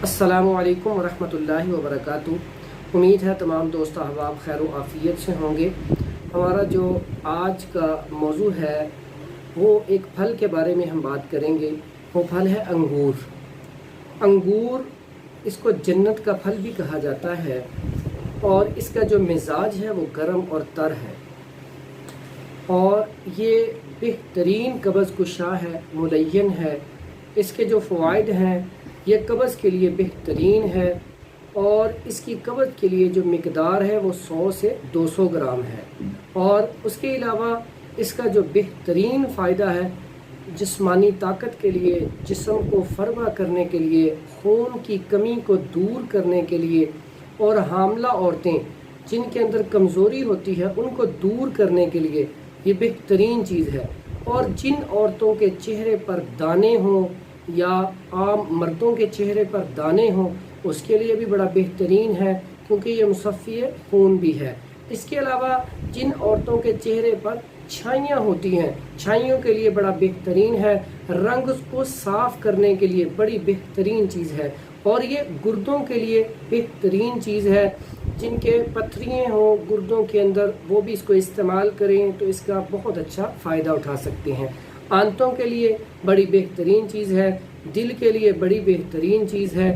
अस्सलामु अलैकुम वरहमतुल्लाहि वबरकातुहू। उम्मीद है तमाम दोस्त अहबाब खैर व आफ़ियत से होंगे। हमारा जो आज का मौजू है वो एक फल के बारे में हम बात करेंगे। वो फल है अंगूर। अंगूर इसको जन्नत का फल भी कहा जाता है और इसका जो मिजाज है वो गर्म और तर है और ये बेहतरीन कब्ज़ कुशा है, मुलय्यन है। इसके जो फ़वाइद हैं ये कब्ज़ के लिए बेहतरीन है और इसकी कब्ज़ के लिए जो मिकदार है वो 100 से 200 ग्राम है। और उसके अलावा इसका जो बेहतरीन फ़ायदा है जिस्मानी ताकत के लिए, जिस्म को फरवा करने के लिए, खून की कमी को दूर करने के लिए और हामला औरतें जिनके अंदर कमज़ोरी होती है उनको दूर करने के लिए ये बेहतरीन चीज़ है। और जिन औरतों के चेहरे पर दाने हों या आम मर्दों के चेहरे पर दाने हों उसके लिए भी बड़ा बेहतरीन है क्योंकि ये मुसफ़्फ़ी खून भी है। इसके अलावा जिन औरतों के चेहरे पर छाइयाँ होती हैं, छाइयों के लिए बड़ा बेहतरीन है। रंग को साफ़ करने के लिए बड़ी बेहतरीन चीज़ है और ये गुर्दों के लिए बेहतरीन चीज़ है। जिनके पथरियाँ हों गुर्दों के अंदर वो भी इसको इस्तेमाल करें तो इसका बहुत अच्छा फ़ायदा उठा सकते हैं। आंतों के लिए बड़ी बेहतरीन चीज़ है, दिल के लिए बड़ी बेहतरीन चीज़ है।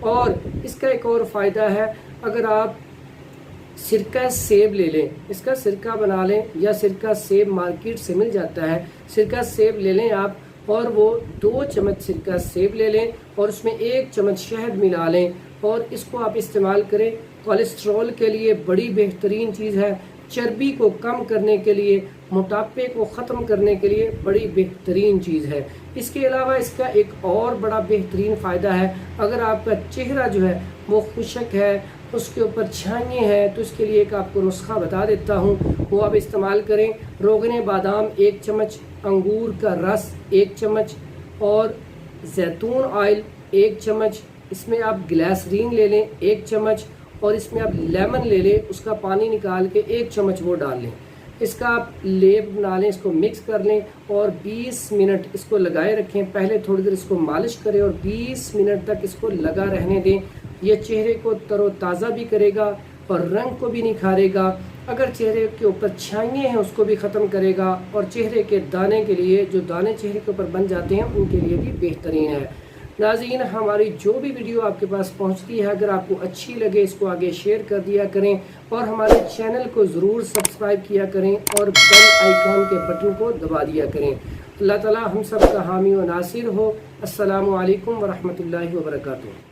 और इसका एक और फ़ायदा है, अगर आप सिरका सेब ले लें, इसका सिरका बना लें या सिरका सेब मार्केट से मिल जाता है, सिरका सेब ले लें आप और वो 2 चम्मच सिरका सेब ले लें और उसमें 1 चम्मच शहद मिला लें और इसको आप इस्तेमाल करें। कोलेस्ट्रॉल के लिए बड़ी बेहतरीन चीज़ है, चर्बी को कम करने के लिए, मोटापे को ख़त्म करने के लिए बड़ी बेहतरीन चीज़ है। इसके अलावा इसका एक और बड़ा बेहतरीन फ़ायदा है, अगर आपका चेहरा जो है वो खुशक है, उसके ऊपर छाइयाँ हैं, तो इसके लिए एक आपको नुस्खा बता देता हूँ, वो आप इस्तेमाल करें। रोगन बादाम 1 चम्मच, अंगूर का रस 1 चम्मच और जैतून ऑयल 1 चम्मच, इसमें आप ग्लिसरीन ले लें 1 चम्मच और इसमें आप लेमन ले लें, उसका पानी निकाल के 1 चम्मच वो डाल लें। इसका आप लेप बना लें, इसको मिक्स कर लें और 20 मिनट इसको लगाए रखें। पहले थोड़ी देर इसको मालिश करें और 20 मिनट तक इसको लगा रहने दें। ये चेहरे को तरोताज़ा भी करेगा और रंग को भी निखारेगा। अगर चेहरे के ऊपर छाइयाँ हैं उसको भी ख़त्म करेगा और चेहरे के दाने के लिए, जो दाने चेहरे के ऊपर बन जाते हैं उनके लिए भी बेहतरीन है। नाज़रीन, हमारी जो भी वीडियो आपके पास पहुंचती है अगर आपको अच्छी लगे इसको आगे शेयर कर दिया करें और हमारे चैनल को ज़रूर सब्सक्राइब किया करें और बेल आइकॉन के बटन को दबा दिया करें। अल्लाह ताला हम सब का हामी व नासिर हो। अस्सलामु अलैकुम वरहमतुल्लाहि वबरकातुहू।